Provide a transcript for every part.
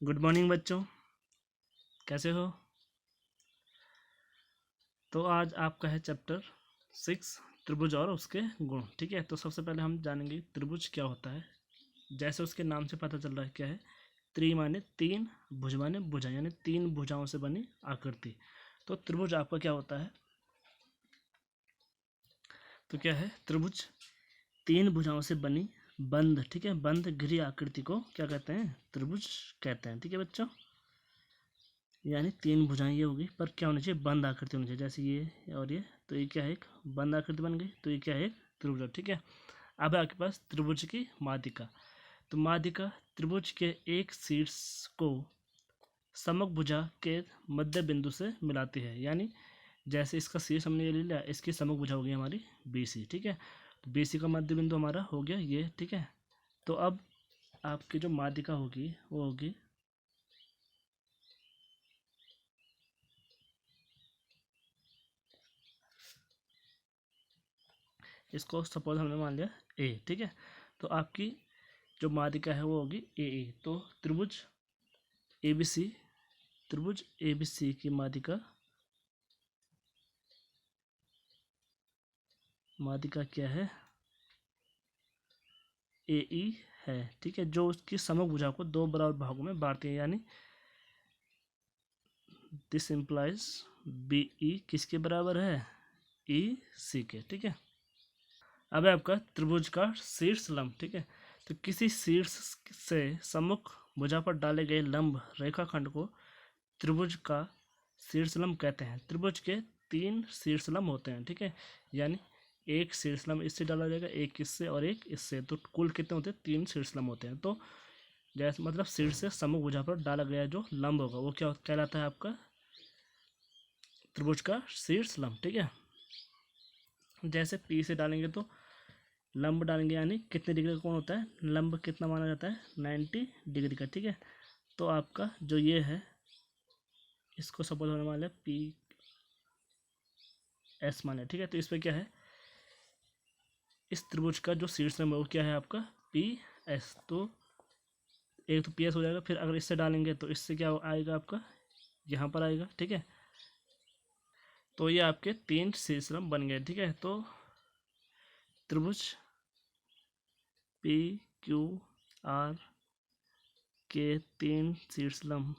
Good morning बच्चों, कैसे हो। तो आज आपका है चैप्टर 6 त्रिभुज और उसके गुण। ठीक है, तो सबसे पहले हम जानेंगे त्रिभुज क्या होता है। जैसे उसके नाम से पता चल रहा है क्या है, त्रि माने तीन, भुज माने भुजा, यानी तीन भुजाओं से बनी आकृति। तो त्रिभुज आपका क्या होता है, तो क्या है त्रिभुज तीन भुजाओं से बनी बंद, ठीक है, बंद घिरी आकृति को क्या कहते हैं, त्रिभुज कहते हैं। ठीक है बच्चों, यानी तीन भुजाएं ये होगी, पर क्या होनी चाहिए, बंद आकृति होनी चाहिए। जैसे ये और ये, तो ये क्या है, एक बंद आकृति बन गई, तो ये क्या है, एक त्रिभुज। ठीक है, अब आपके पास त्रिभुज की माध्यिका। तो माध्यिका त्रिभुज के एक शीर्ष को समभुजा के मध्य बिंदु से मिलाती है। यानी जैसे इसका शीर्ष हमने ये ले लिया, इसकी समभुजा होगी हमारी BC। ठीक है, तो BC का मध्य बिंदु हमारा हो गया ये। ठीक है, तो अब आपकी जो माध्यिका होगी वो होगी, इसको सपोज हमने मान लिया A। ठीक है, तो आपकी जो माध्यिका है वो होगी AA। तो त्रिभुज ABC, त्रिभुज ABC की माध्यिका क्या है, AE है। ठीक है, जो उसकी समभुजा को दो बराबर भागों में बांटती है। यानी दिस इम्प्लाइज BE किसके बराबर है, EC के। ठीक है, अब है आपका त्रिभुज का शीर्ष लंब। ठीक है, तो किसी शीर्ष से सम्मुख भुजा पर डाले गए लंब रेखाखंड को त्रिभुज का शीर्षलंब कहते हैं। त्रिभुज के तीन शीर्षलंब होते हैं। ठीक है, यानी एक शीर्षलंब इससे डाला जाएगा, एक इससे और एक इससे, तो कुल कितने होते हैं, तीन शीर्षलंब होते हैं। तो जैसे मतलब शीर्ष से सम्मुख भुजा पर डाला गया जो लंब होगा वो क्या कहलाता है, आपका त्रिभुज का शीर्षलंब। ठीक है, जैसे P से डालेंगे तो लंब डालेंगे, यानी कितने डिग्री का कोण होता है, लंब कितना माना जाता है, 90 डिग्री का। ठीक है, तो आपका जो ये है, इसको सपोज होने वाला है PS माने। ठीक है, तो इस पर क्या है, इस त्रिभुज का जो शीर्षलंब है वो क्या है आपका PS। तो एक तो PS हो जाएगा, फिर अगर इससे डालेंगे तो इससे क्या आएगा आपका, यहाँ पर आएगा। ठीक है, तो ये आपके तीन शीर्षलंब बन गए। ठीक है, तो त्रिभुज PQR के तीन शीर्षलंब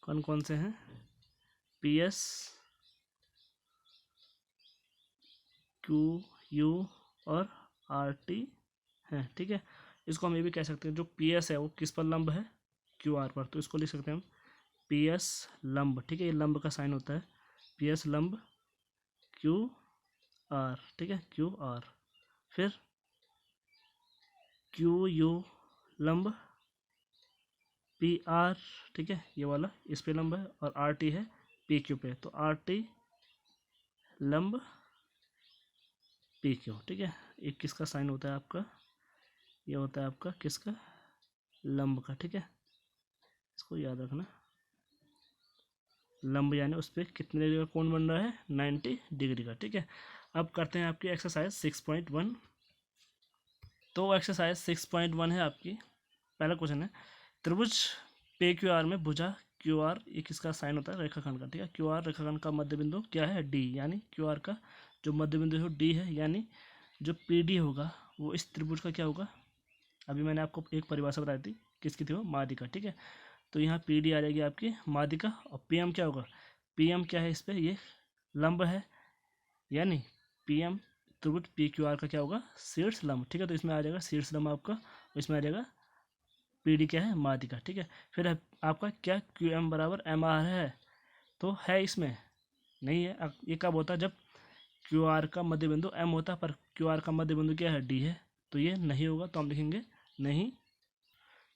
कौन कौन से हैं, PS, QU और RT हैं। ठीक है, इसको हम ये भी कह सकते हैं, जो PS है वो किस पर लंब है, QR पर, तो इसको लिख सकते हैं हम PS लंब। ठीक है, ये लंब का साइन होता है, PS लंब QR। ठीक है, QR, फिर QU लंब PR। ठीक है, ये वाला इस पे लंब है, और RT है PQ पे, तो RT लंब PQ। ठीक है, एक किसका साइन होता है आपका, ये होता है आपका किसका, लंब का। ठीक है, इसको याद रखना, लंब यानी उस पर कितने डिग्री का कोण बन रहा है, 90 डिग्री का। ठीक है, अब करते हैं आपकी एक्सरसाइज 6.1। तो एक्सरसाइज 6.1 है आपकी, पहला क्वेश्चन है, त्रिभुज PQR में भुजा QR, ये किसका साइन होता है, रेखाखंड का। ठीक है, QR रेखाखंड का मध्य बिंदु क्या है, D, यानी QR का जो मध्य बिंदु है D है, यानी जो PD होगा वो इस त्रिभुज का क्या होगा। अभी मैंने आपको एक परिभाषा बताई थी, किसकी थी वो, माध्यिका। ठीक है, तो यहाँ PD आ जाएगी आपकी माध्यिका, और PM क्या होगा, PM क्या है, इस पर ये लंब है, यानी PM त्रिभुज PQR का क्या होगा, शीर्ष लंब। ठीक है, तो इसमें आ जाएगा शीर्ष लंब आपका, इसमें आ जाएगा PD क्या है, माध्यिका। ठीक है, फिर आपका क्या QM बराबर MR है, तो है इसमें नहीं है। ये कब होता है, जब QR का मध्य बिंदु M होता है, पर QR का मध्य बिंदु क्या है, D है, तो ये नहीं होगा, तो हम लिखेंगे नहीं।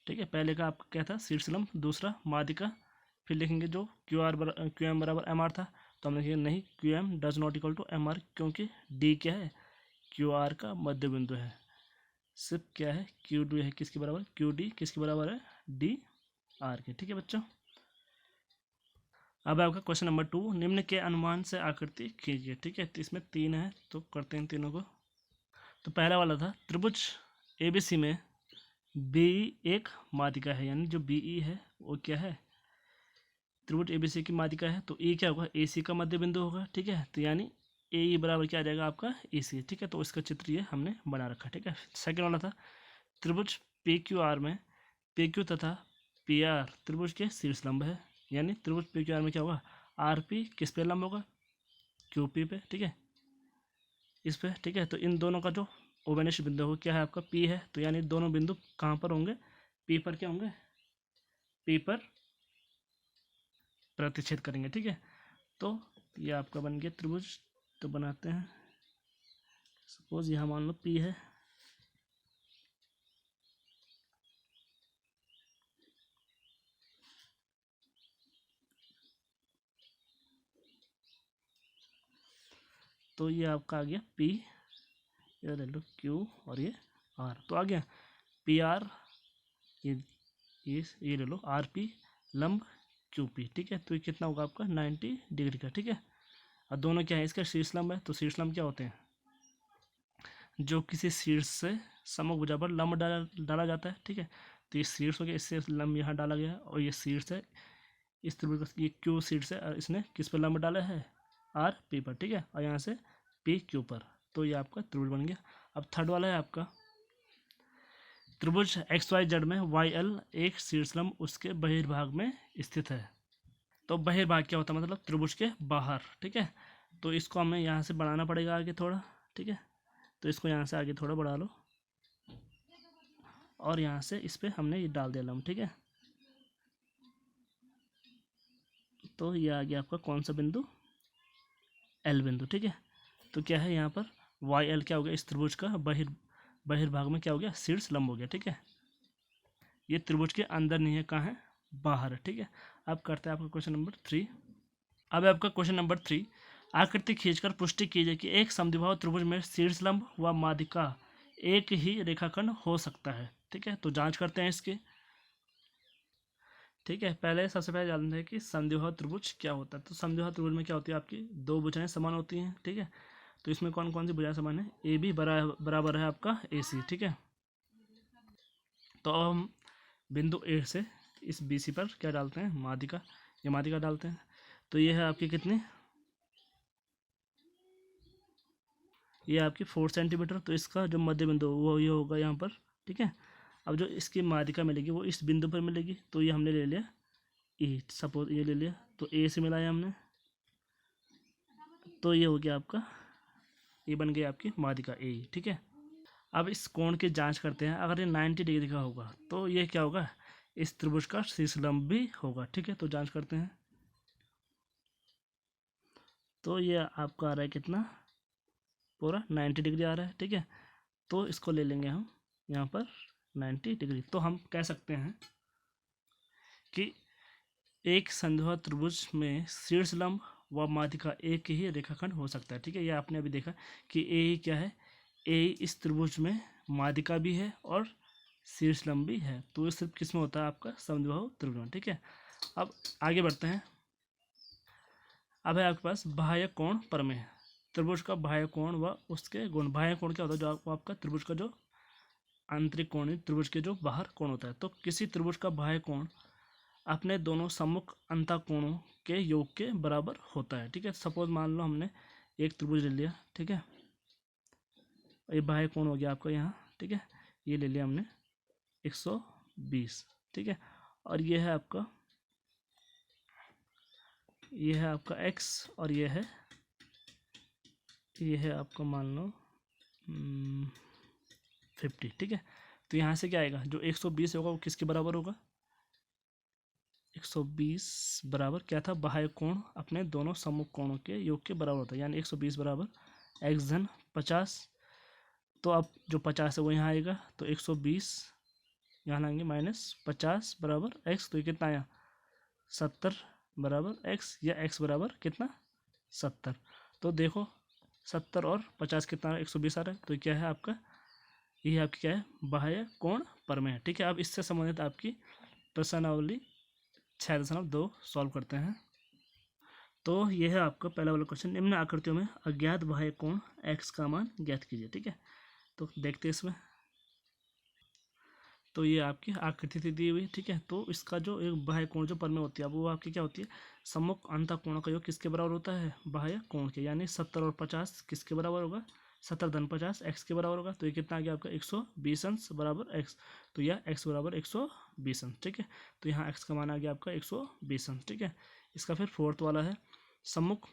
ठीक है, पहले का आपका क्या था, शीर्षलंब, दूसरा माध्यिका, फिर लिखेंगे जो QM बराबर MR था, तो हम लिखेंगे नहीं, QM does not equal to MR, क्योंकि D क्या है, QR का मध्य बिंदु है, सिर्फ क्या है, QD है किसके बराबर, QD किसके बराबर है, DR के। ठीक है बच्चों, अब आपका क्वेश्चन नंबर 2, निम्न के अनुमान से आकृति खींचिए। ठीक है, तो इसमें तीन है, तो करते हैं तीनों को। तो पहला वाला था त्रिभुज ABC में BE एक माध्यिका है, यानी जो BE है वो क्या है, त्रिभुज ABC की माध्यिका है। तो E क्या होगा, AC का मध्य बिंदु होगा, ठीक है। तो यानी AE बराबर क्या आ जाएगा आपका AC, ठीक है। तो इसका चित्र ये हमने बना रखा, ठीक है। सेकंड वाला था त्रिभुज PQR में PQ तथा PR त्रिभुज के शीर्ष लंब है, यानी त्रिभुज PQR में क्या होगा, RP किस पे लंब होगा, QP पे, ठीक है, इस पे, ठीक है। तो इन दोनों का जो ओबेनिश बिंदु होगा क्या है आपका P है, तो यानी दोनों बिंदु कहाँ पर होंगे, P पर क्या होंगे, P पर प्रतिच्छेद करेंगे, ठीक है। तो ये आपका बन गया त्रिभुज। तो बनाते हैं, सपोज यहाँ मान लो P है, तो ये आपका आ गया P, ये ले लो Q और ये R, तो आ गया PR, ये ले लो RP लंब QP, ठीक है। तो ये कितना होगा आपका 90 डिग्री का, ठीक है। और दोनों क्या है, इसका शीर्ष लंब है। तो शीर्ष लंब क्या होते हैं, जो किसी शीर्ष से समभुजा पर लंब डाला जाता है, ठीक है। तो ये शीर्ष हो गया, इससे लंब यहाँ डाला गया है, और ये शीर्ष है, इस त्रिभुज का ये Q शीर्ष है, और इसने किस पर लंब डाला है, RP पर, ठीक है। और यहाँ से PQ पर, तो ये आपका त्रिभुज बन गया। अब थर्ड वाला है आपका त्रिभुज XYZ में YL एक शीर्षलंब उसके बहिर्भाग में स्थित है। तो बहिर्भाग क्या होता है, मतलब त्रिभुज के बाहर, ठीक है। तो इसको हमें यहाँ से बढ़ाना पड़ेगा आगे थोड़ा, ठीक है। तो इसको यहाँ से आगे थोड़ा बढ़ा लो, और यहाँ से इस पर हमने ये डाल दिया लंब, ठीक है। तो ये आ गया आपका कौन सा बिंदु, L बिंदु, ठीक है। तो क्या है यहाँ पर YL क्या हो गया, इस त्रिभुज का बहिर्भाग में क्या हो गया, शीर्ष लंब हो गया, ठीक है। ये त्रिभुज के अंदर नहीं है, कहाँ है, बाहर है, ठीक है। अब करते हैं आपका क्वेश्चन नंबर 3। अब आपका क्वेश्चन नंबर 3, आकृति खींचकर पुष्टि कीजिए कि एक समद्विबाहु त्रिभुज में शीर्ष लंब व माध्यिका एक ही रेखाखंड हो सकता है, ठीक है। तो जांच करते हैं इसकी, ठीक है। पहले सबसे पहले जानते हैं कि समद्विबाहु त्रिभुज क्या होता है। तो समद्विबाहु त्रिभुज में क्या होती है, आपकी दो भुजाएं समान होती हैं, ठीक है। तो इसमें कौन कौन सी भुजाएं समान है, AB बराबर है आपका AC, ठीक है। तो अब हम बिंदु A से इस BC पर क्या डालते हैं, माध्यिका, ये माध्यिका डालते हैं। तो ये है आपकी कितनी, ये आपकी 4 सेंटीमीटर। तो इसका जो मध्य बिंदु वो ये होगा यहाँ पर, ठीक है। अब जो इसकी माध्यिका मिलेगी वो इस बिंदु पर मिलेगी। तो ये हमने ले लिया E, सपोज ये ले लिया, तो A से मिलाया हमने, तो ये हो गया आपका, ये बन गई आपकी माध्यिका A, ठीक है। अब इस कोण की जांच करते हैं, अगर ये 90 डिग्री का होगा तो ये क्या होगा, इस त्रिभुज का शीर्ष लंब भी होगा, ठीक है। तो जांच करते हैं, तो ये आपका आ रहा है कितना, पूरा 90 डिग्री आ रहा है, ठीक है। तो इसको ले लेंगे हम यहाँ पर 90 डिग्री। तो हम कह सकते हैं कि एक समद्विबाहु त्रिभुज में शीर्ष लंब व माध्यिका एक ही रेखाखंड हो सकता है, ठीक है। ये आपने अभी देखा कि ए क्या है, ए इस त्रिभुज में माध्यिका भी है और शीर्ष लंब भी है। तो ये सिर्फ किस में होता है, आपका समद्विबाहु त्रिभुज में, ठीक है। अब आगे बढ़ते हैं। अब है आपके पास बाह्य कोण प्रमेय। त्रिभुज का बाह्य कोण व उसके गुण। बाह्य कोण क्या होता है, जो आपका त्रिभुज का जो आंतरिक कोण, त्रिभुज के जो बाहर कोण होता है। तो किसी त्रिभुज का बाह्य कोण अपने दोनों सम्मुख अंतःकोणों के योग के बराबर होता है, ठीक है। सपोज मान लो हमने एक त्रिभुज ले लिया, ठीक है। ये बाह्य कोण हो गया आपका यहाँ, ठीक है। ये ले लिया हमने 120, ठीक है। और ये है आपका x, और ये है आपका मान लो 50, ठीक है। तो यहाँ से क्या आएगा, जो 120 होगा वो किसके बराबर होगा, 120 बराबर क्या था, बाह्य कोण अपने दोनों सम्मुख कोणों के योग के बराबर होता है, यानी 120 बराबर x धन 50। तो अब जो 50 है वो यहाँ आएगा, तो 120 यहाँ लाएंगे माइनस 50 बराबर x। तो ये कितना आया, 70 बराबर x, या x बराबर कितना, 70। तो देखो 70 और 50 कितना, 120 आ रहा है। तो क्या है आपका, ये आपकी क्या है, बाह्य कोण प्रमेय, ठीक है। अब इससे संबंधित आपकी प्रश्नावली 6.2 सॉल्व करते हैं। तो यह है आपका पहला वाला क्वेश्चन, निम्न आकृतियों में अज्ञात बाह्य कोण x का मान ज्ञात कीजिए, ठीक है। तो देखते हैं इसमें। तो ये आपकी आकृति थी दी हुई, ठीक है। तो इसका जो एक बाह्य कोण जो परमेय होती है, अब वो आपकी क्या होती है, सम्मुख अंतः कोण का योग किसके बराबर होता है, बाह्य कोण के, यानी 70 और 50 किसके बराबर होगा, 70 धन 50 एक्स के बराबर होगा। तो ये कितना आ गया आपका 120 अंश बराबर एक्स। तो यह एक्स बराबर 120 अंश, ठीक है। तो यहाँ एक्स का मान आ गया आपका 120 अंश, ठीक है। इसका फिर फोर्थ वाला है सम्मुख,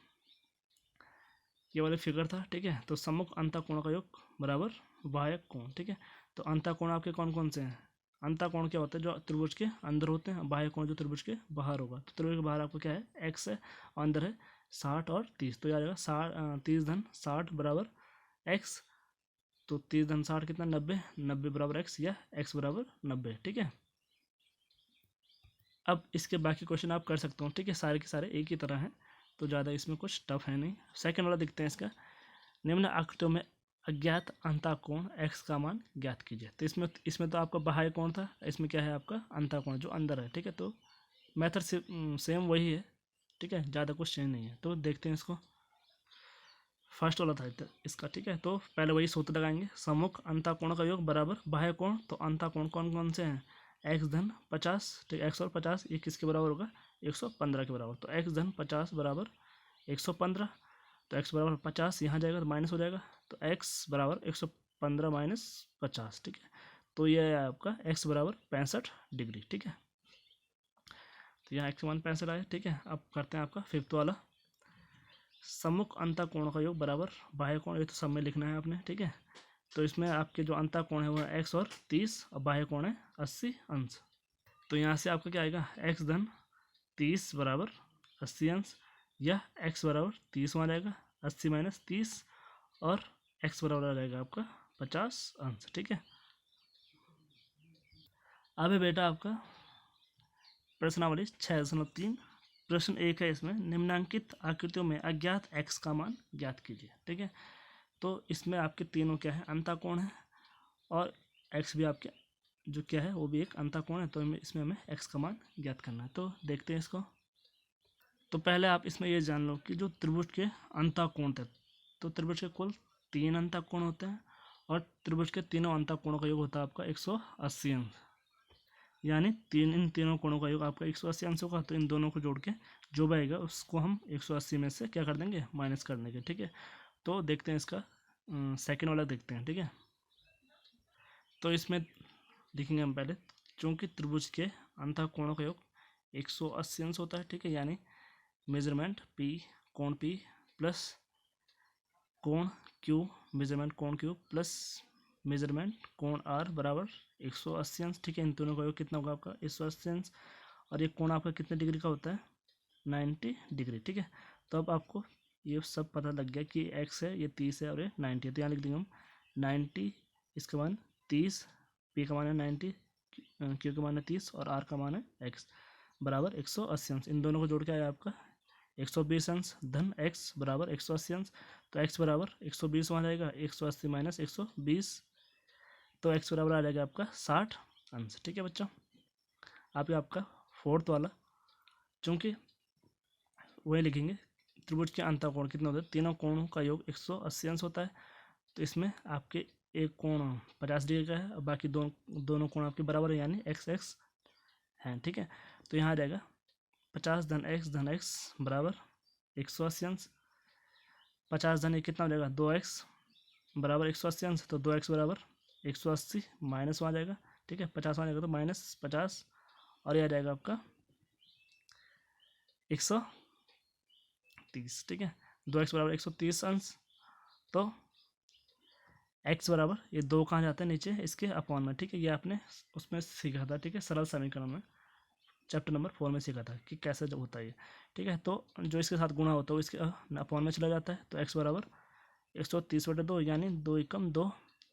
ये वाला फिगर था, ठीक है। तो सम्मुख अंतः कोण का योग बराबर बाह्य कोण, ठीक है। तो अंतः कोण आपके कौन कौन से हैं, अंतः कोण क्या होता है, जो त्रिभुज के अंदर होते हैं, बाह्य कोण जो त्रिभुज के बाहर होगा। तो त्रिभुज के बाहर आपको क्या है, एक्स है, और अंदर है 60 और 30। तो याद आएगा 30 धन 60 बराबर एक्स। तो 30 धन 60 कितना, 90, 90 बराबर एक्स, या एक्स बराबर 90, ठीक है। अब इसके बाकी क्वेश्चन आप कर सकते हो, ठीक है, सारे के सारे एक ही तरह हैं, तो ज़्यादा इसमें कुछ टफ है नहीं। सेकंड वाला देखते हैं इसका, निम्न आकृतियों में अज्ञात अंतः कोण x का मान ज्ञात कीजिए। तो इसमें तो आपका बाह्य कोण था, इसमें क्या है आपका अंतः कोण जो अंदर है, ठीक है। तो मेथड सेम वही है, ठीक है, ज़्यादा कुछ चेंज नहीं है। तो देखते हैं इसको, फर्स्ट वाला था इसका, ठीक है। तो पहले वही सूत्र लगाएंगे, सम्मुख अंतः कोण का योग बराबर बाह्य कोण। तो अंतः कोण कौन कौन से हैं, एक्स धन 50, ठीक है, एक्स और 50 ये किसके बराबर होगा, 115 के बराबर। तो एक्स धन 50 बराबर 115। तो x बराबर 50 यहाँ जाएगा तो माइनस हो जाएगा। तो x बराबर 115 माइनस 50, ठीक है। तो ये है आपका x बराबर 65 डिग्री, ठीक है। तो यहाँ x का मान 65 आया, ठीक है। अब करते हैं आपका फिफ्थ वाला, सम्मुख अंतः कोण का योग बराबर बाह्य कोण। ये तो सब में लिखना है आपने, ठीक है। तो इसमें आपके जो अंतः कोण है वो है x और 30, और बाह्य कोण है 80 अंश। तो यहाँ से आपका क्या आएगा, x धन 30 बराबर 80 अंश, यह x बराबर 30 वहाँ जाएगा, 80 माइनस 30, और x बराबर आ जाएगा आपका 50 अंश, ठीक है। अब है बेटा आपका प्रश्नावली 6.3। प्रश्न 1 है, इसमें निम्नांकित आकृतियों में अज्ञात x का मान ज्ञात कीजिए, ठीक है। तो इसमें आपके तीनों क्या है, अंतः कोण है, और x भी आपके जो क्या है वो भी एक अंतः कोण है। तो इसमें हमें x का मान ज्ञात करना है। तो देखते हैं इसको। तो पहले आप इसमें ये जान लो कि जो त्रिभुज के अंतः कोण थे, तो त्रिभुज के कुल 3 अंतः कोण होते हैं, और त्रिभुज के तीनों अंतः कोणों का योग होता है आपका 180 अंश, यानी इन तीनों कोणों का योग आपका 180 अंश होगा। तो इन दोनों को जोड़ के जो बनेगा उसको हम 180 में से क्या कर देंगे, माइनस कर देंगे, ठीक है। तो देखते हैं इसका सेकेंड वाला देखते हैं, ठीक है। तो इसमें लिखेंगे हम पहले, चूँकि त्रिभुज के अंतः कोणों का योग 180 अंश होता है, ठीक है, यानी मेजरमेंट P कोण P प्लस कोण Q, मेजरमेंट कोण Q प्लस मेजरमेंट कोण R बराबर 180 अंश, ठीक है। इन दोनों का योग कितना होगा आपका 180 अंश, और ये कोण आपका कितने डिग्री का होता है, 90 डिग्री, ठीक है। तो अब आपको ये सब पता लग गया कि x है, ये 30 है, और ये 90 है। तो यहाँ लिख देंगे हम 90, इसका मान 30, P का मान है 90, Q का मान है 30, और R का मान है x बराबर 180 अंश। इन दोनों को जोड़ के आया आपका 120 अंश धन x बराबर 180 अंश। तो x बराबर 120 वहाँ जाएगा, 180 माइनस 120, तो x बराबर आ जाएगा आपका 60 अंश, ठीक है बच्चों। आप ये आपका फोर्थ वाला, चूँकि वही लिखेंगे, त्रिभुज के अंतः कोण कितने होते हैं, तीनों कोणों का योग 180 अंश होता है। तो इसमें आपके एक कोण 50 डिग्री का है, और बाकी दोनों कोण आपके बराबर है, यानी x x हैं, ठीक है। तो यहाँ आ जाएगा 50 धन x बराबर 180 अंश, 50 धन एक कितना हो जाएगा 2x बराबर 180 अंश। तो 2x बराबर 180 माइनस वहाँ जाएगा, ठीक है, 50 वहाँ जाएगा तो माइनस 50, और यह आ जाएगा आपका 130, ठीक है। 2x बराबर 130 अंश। तो x बराबर ये 2 कहाँ जाते हैं, नीचे इसके अपॉन में, ठीक है। ये आपने उसमें सीखा था, ठीक है, सरल समीकरण में चैप्टर नंबर 4 में सीखा था कि कैसे जब होता है ये, ठीक है। तो जो इसके साथ गुणा होता है वो इसके अपॉन में चला जाता है। तो x बराबर 130/2, यानी 2 एकम 2,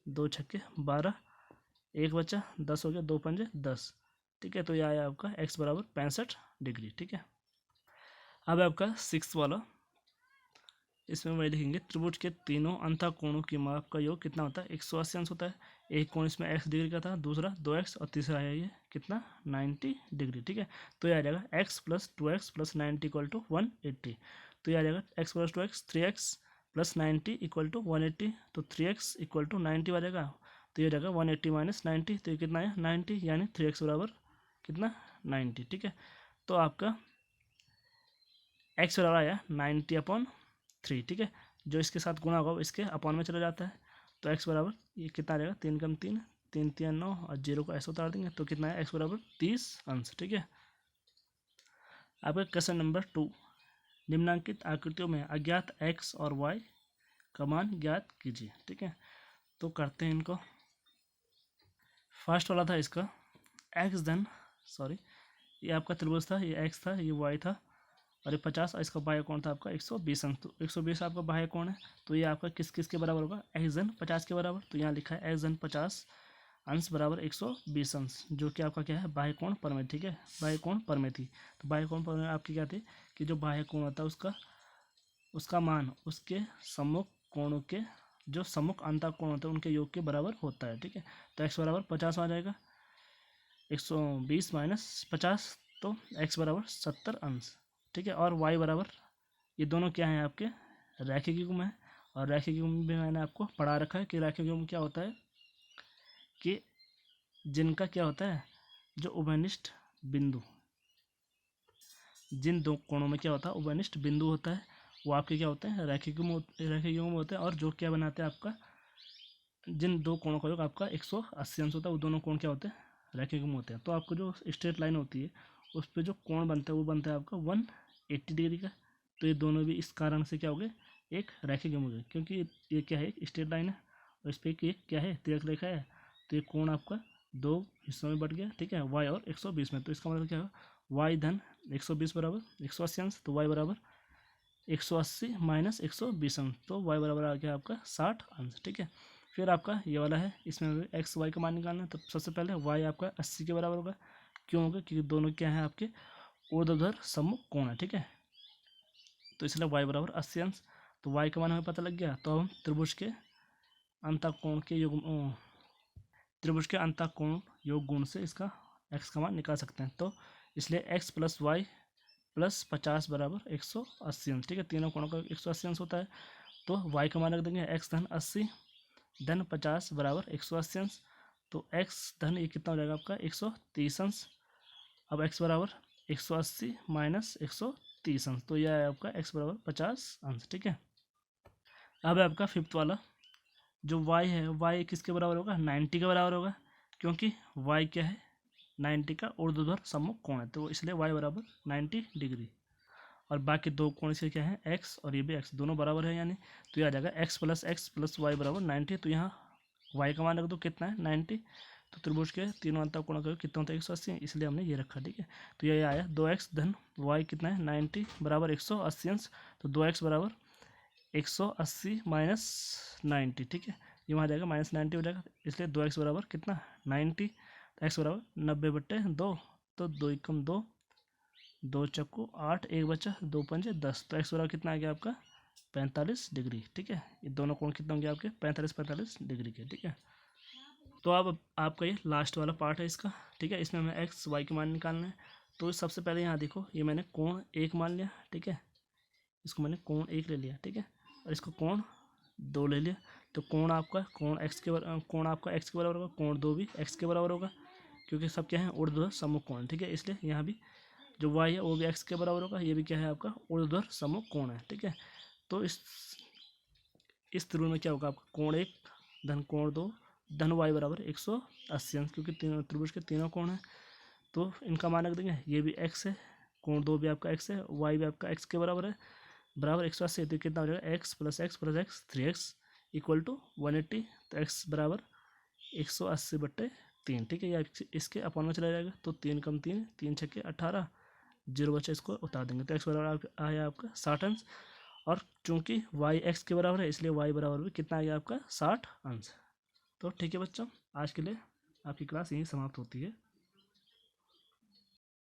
2 छक्के 12, एक बचा 10 हो गया, 2 पंजे 10, ठीक है। तो यह आया आपका x बराबर 65 डिग्री, ठीक है। अब आपका सिक्स वाला, इसमें वही लिखेंगे, त्रिभुज के तीनों अंतः कोणों की माप का योग कितना होता है, 180 अंश होता है। एक कोण इसमें x डिग्री का था, दूसरा 2x, और तीसरा है ये कितना 90 डिग्री, ठीक है। तो ये आ जाएगा x plus 2x plus 90 equal to 180। तो ये आ जाएगा x plus 2x 3x plus 90 equal to 180, तो 3x इक्वल टू 90 आ जाएगा। तो ये रहेगा 180 माइनस 90, तो ये कितना है 90, यानी 3x बराबर कितना 90। ठीक है, तो आपका x बराबर आया 90/3। ठीक है, जो इसके साथ गुणा होगा वो इसके अपॉन में चला जाता है। तो x बराबर ये कितना रहेगा 3 कम 3, 3 3 9, और 0 को ऐसे उतार देंगे तो कितना है x बराबर 30 अंश। ठीक है, आपका क्वेश्चन नंबर 2, निम्नांकित आकृतियों में अज्ञात x और y का मान ज्ञात कीजिए। ठीक है, तो करते हैं इनको। फर्स्ट वाला था इसका x धन ये आपका त्रिभुज था, ये x था, ये y था, और ये 50, और इसका बाह्य कोण था आपका 120 अंश। तो 120 आपका बाह्य कोण है, तो ये आपका किस किस के बराबर होगा, x धन 50 के बराबर। तो यहाँ लिखा है x धन 50 अंश बराबर 120 अंश, जो कि आपका क्या है बाह्य कोण परमेय। ठीक है, बाह्य कोण परमेय थी। तो बाह्य कोण परमेय आपकी क्या थी कि जो बाह्य कोण होता है उसका मान उसके सम्मुख कोणों के जो सम्मुख अंतः कोण होते हैं उनके योग के बराबर होता है। ठीक है, तो x बराबर 50 आ जाएगा, 120 माइनस 50, तो x बराबर 70 अंश। ठीक है, और y बराबर, ये दोनों क्या हैं आपके रैखिक युग्म है। और रैखिक युग्म भी मैंने आपको पढ़ा रखा है कि रैखिक युग्म क्या होता है कि जिनका क्या होता है जो उभयनिष्ठ बिंदु, जिन दो कोणों में क्या होता है उभयनिष्ठ बिंदु होता है, वो आपके क्या होते हैं रैखिक युग्म होते हैं। और जो क्या बनाते हैं आपका जिन दो कोणों का योग आपका 180 अंश होता है, वो दोनों कोण क्या होते हैं रैखिक युग्म होते हैं। तो आपको जो स्ट्रेट लाइन होती है उस पर जो कोण बनता है वो बनता है आपका 180 डिग्री का। तो ये दोनों भी इस कारण से क्या हो गए एक रैखिक युग्म हो गए, क्योंकि ये क्या है एक स्ट्रेट लाइन है और इस पर एक क्या है तिर्यक रेखा है। तो ये कोण आपका दो हिस्सों में बढ़ गया। ठीक है, y और 120 में। तो इसका मतलब क्या होगा y धन 120 बराबर 180 अंश, तो y बराबर 180 माइनस 120 अंश, तो y बराबर आ गया आपका 60 अंश। ठीक है, फिर आपका ये वाला है, इसमें एक्स वाई का मान निकालना है। तो सबसे पहले y आपका 80 के बराबर होगा। क्यों होगा, क्योंकि दोनों क्या है आपके ऊर्ध्वाधर सम्मुख कोण है। ठीक है, तो इसलिए y बराबर 80 अंश। तो y का मान हमें पता लग गया। तो हम त्रिभुज के अंतःकोण के योग गुण से इसका x का मान निकाल सकते हैं। तो इसलिए x प्लस वाई प्लस 50 बराबर 180 अंश। ठीक है, तीनों कोणों का 180 अंश होता है। तो y का मान रख देंगे x धन 80 धन 50 बराबर 180 अंश। तो x धन ये कितना हो जाएगा आपका 130 अंश। अब x बराबर 180 माइनस 130 अंश, तो यह है आपका x बराबर 50 अंश। ठीक है, अब है आपका फिफ्थ वाला, जो y है y किसके बराबर होगा 90 के बराबर होगा, क्योंकि y क्या है 90 का ऊर्ध्वाधर सम्मुख कोण है, तो इसलिए y बराबर 90 डिग्री। और बाकी दो कोण से क्या है x और ये भी x दोनों बराबर है, यानी तो ये आ जाएगा x प्लस वाई बराबर 90। तो यहाँ y का मान रख दो कितना है 90। तो त्रिभुज के तीनों अंतः कोण का कितना होता है 180, इसलिए हमने ये रखा। ठीक है, तो ये आया 2x धन y कितना है 90 बराबर 180 अंश। तो 2x बराबर 180 माइनस 90। ठीक है, ये वहाँ जाएगा माइनस 90 हो जाएगा, इसलिए 2x बराबर कितना 90। तो x बराबर 90/2, तो 2 एकम 2, 2 चक्कू 8, 1 बचा, 2 पंजे 10। तो x बराबर कितना आ गया आपका 45 डिग्री। ठीक है, ये दोनों कोण कितने होंगे आपके 45 डिग्री के। ठीक है, तो अब आपका ये लास्ट वाला पार्ट है इसका। ठीक है, इसमें हमें x y के मान निकालना है। तो सबसे पहले यहाँ देखो, ये मैंने कोण 1 मान लिया। ठीक है, इसको मैंने कोण 1 ले लिया। ठीक है, और इसको कोण 2 ले लिया। तो कोण आपका कोण x के बराबर होगा, कोण 2 भी x के बराबर होगा, क्योंकि सब क्या है ऊर्ध्वाधर सम्मुख कोण। ठीक है, इसलिए यहाँ भी जो y है वो भी x के बराबर होगा, ये भी क्या है आपका ऊर्ध्वाधर सम्मुख कोण है। ठीक है, तो इस त्रिभुज में क्या होगा आपका कोण 1 धन कोण 2 धन y बराबर 180 अंश, क्योंकि तीनों त्रिभुज के तीनों कोण हैं तो इनका मान रख देंगे। ये भी x है, कोण 2 भी आपका x है, y भी आपका x के बराबर है, बराबर 180। तो कितना हो जाएगा x plus x 3x equal to 180। तो x बराबर 180/3। ठीक है, या इसके अपॉन में चला जाएगा। तो 3 कम 3, 3 छक्के 18, 0 बचा, इसको उतार देंगे। तो x बराबर आया आपका 60 अंश। और चूंकि y x के बराबर है, इसलिए y बराबर भी कितना आ गया आपका 60 अंश। तो ठीक है बच्चों, आज के लिए आपकी क्लास यहीं समाप्त होती है।